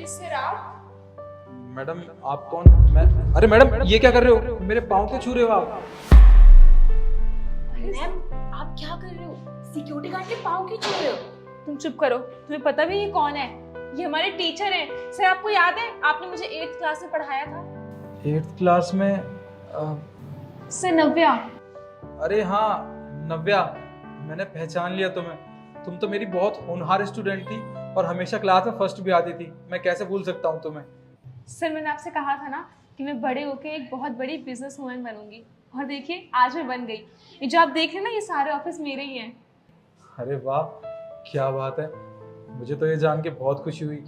Sir आप? Madam आप कौन? मैं अरे मैडम ये क्या कर रहे हो? मेरे पाँव क्यों छू रहे हो आप? मैम आप क्या कर रहे हो? सिक्योरिटी गार्ड के पाँव क्यों छू रहे हो? तुम चुप करो, तुम्हें पता भी ये कौन है? ये हमारे टीचर हैं। सर आपको याद है आपने मुझे 8th क्लास में पढ़ाया था? 8th क्लास में सर नव्या। अरे हाँ नव्या, मैंने पहचान लिया तुम्हें। तुम तो मेरी बहुत होनहार स्टूडेंट थी और हमेशा क्लास में फर्स्ट भी आती थी। मैं कैसे भूल सकता हूँ तुम्हें। सर मैंने आपसे कहा था ना कि मैं बड़े होके एक बहुत बड़ी बिजनेस वूमन बनूंगी, और देखिए आज मैं बन गई। ये जो आप देख रहे हैं ना, ये सारे ऑफिस मेरे ही हैं। अरे वाह क्या बात है। मुझे तो ये जान के बहुत खुशी हुई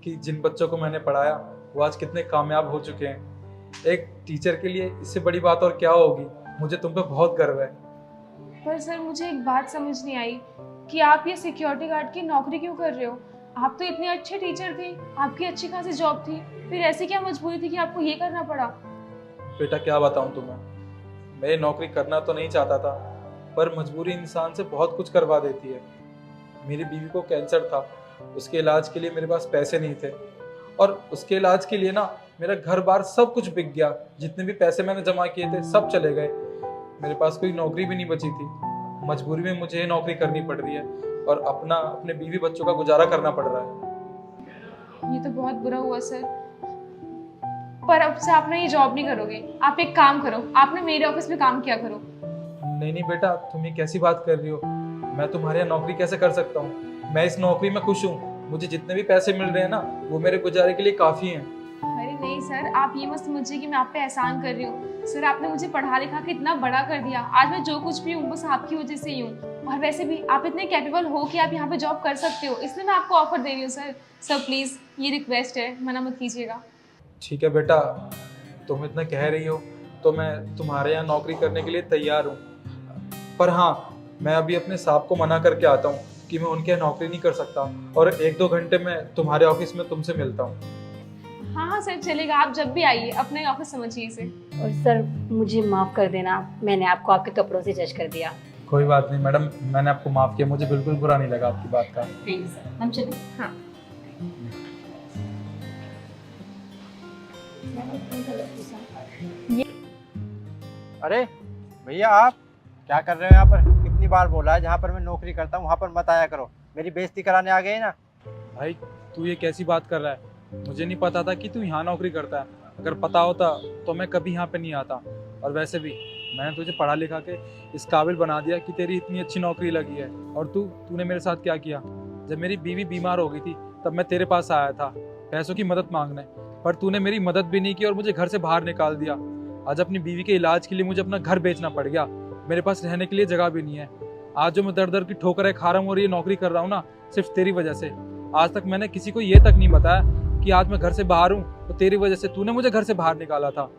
कि जिन बच्चों को मैंने पढ़ाया वो आज कितने कामयाब हो चुके हैं। एक टीचर के लिए इससे बड़ी बात और क्या होगी। मुझे तुम पे बहुत गर्व है। पर सर मुझे एक बात समझ नहीं आई कि आप ये सिक्योरिटी गार्ड की नौकरी क्यों कर रहे हो? आप तो इतने अच्छे टीचर थे, आपकी अच्छी खासी जॉब थी, फिर ऐसी क्या मजबूरी थी कि आपको ये करना पड़ा? बेटा क्या बताऊं तुम्हें, मैं ये नौकरी करना तो नहीं चाहता था, पर मजबूरी इंसान से बहुत कुछ करवा देती है। मेरी बीवी को कैंसर था, उसके इलाज के लिए मेरे पास पैसे नहीं थे, और उसके इलाज के लिए ना मेरा घर बार सब कुछ बिक गया। जितने भी पैसे मैंने जमा किए थे सब चले गए। मेरे पास कोई नौकरी भी नहीं बची थी। मजबूरी में मुझे ये नौकरी करनी पड़ रही है और अपने बीवी बच्चों का गुजारा करना पड़ रहा है। ये तो बहुत बुरा हुआ सर। पर अब से आप ना ये जॉब नहीं करोगे। आप एक काम करो, आप ना मेरे ऑफिस में काम किया करो। नहीं नहीं बेटा, तुम ये कैसी बात कर रही हो? मैं तुम्हारे यहाँ नौकरी कैसे कर सकता हूँ? मैं इस नौकरी में खुश हूँ। मुझे जितने भी पैसे मिल रहे हैं ना वो मेरे गुजारे के लिए काफी हैं। अरे नहीं सर, आप ये मत समझिए कि मैं आप पे एहसान कर रही हूँ। सर आपने मुझे पढ़ा लिखा के इतना बड़ा कर दिया। आज मैं जो कुछ भी हूँ बस आपकी वजह से ही हूँ। और वैसे भी आप इतने कैपेबल हो कि आप यहाँ पे जॉब कर सकते हो, इसलिए मैं आपको ऑफर दे रही हूँ सर। सर प्लीज ये रिक्वेस्ट है, मना मत कीजिएगा। ठीक है बेटा, तुम इतना कह रही हो तो मैं तुम्हारे यहाँ नौकरी करने के लिए तैयार हूँ। पर हाँ, मैं अभी अपने साहब को मना करके आता हूँ कि मैं उनके यहाँ नौकरी नहीं कर सकता, और 1-2 घंटे में तुम्हारे ऑफिस में तुमसे मिलता हूँ। हाँ हाँ सर चलेगा, आप जब भी आइए, अपने ऑफिस समझिए इसे। और सर मुझे माफ़ कर देना, मैंने आपको आपके कपड़ों से जज कर दिया। कोई बात नहीं मैडम, मैंने आपको माफ़ किया। मुझे बिल्कुल बुरा नहीं लगा आपकी बात का। थैंक यू सर, हम चलें? हाँ अरे भैया आप क्या कर रहे हो यहाँ पर? कितनी बार बोला है जहाँ पर मैं नौकरी करता हूँ वहाँ पर मत आया करो। मेरी बेइज्जती कराने आ गए ना। भाई तू ये कैसी बात कर रहा है? मुझे नहीं पता था कि तू यहाँ नौकरी करता है। अगर पता होता तो मैं कभी यहाँ पे नहीं आता। और वैसे भी मैंने तुझे पढ़ा लिखा के इस काबिल बना दिया कि तेरी इतनी अच्छी नौकरी लगी है। और तूने मेरे साथ क्या किया? जब मेरी बीवी बीमार हो गई थी तब मैं तेरे पास आया था पैसों की मदद मांगने, पर तूने मेरी मदद भी नहीं की और मुझे घर से बाहर निकाल दिया। आज अपनी बीवी के इलाज के लिए मुझे अपना घर बेचना पड़ गया। मेरे पास रहने के लिए जगह भी नहीं है। आज जो मैं दर दर की ठोकरें खा रहा हूँ और ये नौकरी कर रहा हूँ ना, सिर्फ तेरी वजह से। आज तक मैंने किसी को ये तक नहीं बताया कि आज मैं घर से बाहर हूँ तो तेरी वजह से। तूने मुझे घर से बाहर निकाला था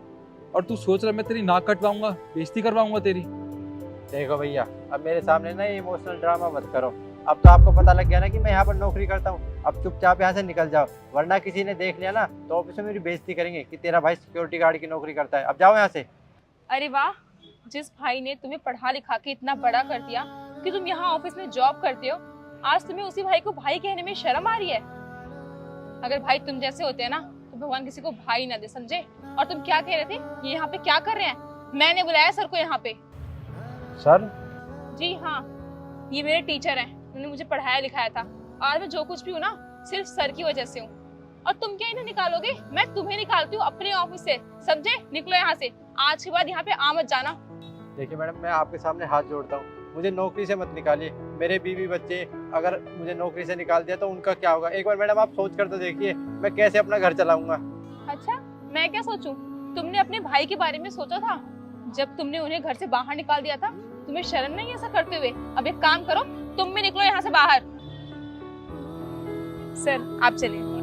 और तू सोच रहा मैं तेरी नाक कटवाऊंगा, बेइज्जती करवाऊंगा तेरी। देखो भैया, अब मेरे सामने ना इमोशनल ड्रामा मत करो। अब तो आपको पता लग गया ना कि मैं यहाँ पर नौकरी करता हूँ। अब चुपचाप यहाँ से निकल जाओ, वरना किसी ने देख लिया ना तो ऑफिस में मेरी बेइज्जती करेंगे कि तेरा भाई सिक्योरिटी गार्ड की नौकरी करता है। अब जाओ यहाँ से। अरे वाह, जिस भाई ने तुम्हें पढ़ा लिखा के इतना बड़ा कर दिया कि तुम यहाँ ऑफिस में जॉब करते हो, आज तुम्हें उसी भाई को भाई कहने में शर्म आ रही है। अगर भाई तुम जैसे होते हैं ना तो भगवान किसी को भाई ना दे, समझे? और तुम क्या कह रहे थे, ये यहाँ पे क्या कर रहे हैं? मैंने बुलाया सर को यहाँ पे। सर? जी हाँ, ये मेरे टीचर हैं, उन्होंने मुझे पढ़ाया लिखाया था। आज मैं जो कुछ भी हूँ ना सिर्फ सर की वजह से हूँ। और तुम क्या इन्हें निकालोगे? मैं तुम्हें निकालती हूँ अपने ऑफिस से, समझे? निकलो यहाँ से, आज के बाद यहाँ पे आ मत जाना। देखिए मैडम, मैं आपके सामने हाथ जोड़ता हूँ, मुझे नौकरी से मत निकालिए। मेरे बीवी बच्चे अगर मुझे नौकरी से निकाल दिया तो उनका क्या होगा? एक बार मैडम आप सोच कर तो देखिए, मैं कैसे अपना घर चलाऊंगा। अच्छा, मैं क्या सोचूं? तुमने अपने भाई के बारे में सोचा था जब तुमने उन्हें घर से बाहर निकाल दिया था? तुम्हें शर्म नहीं ऐसा करते हुए? अब एक काम करो, तुम भी निकलो यहाँ से बाहर। सर आप चलिए।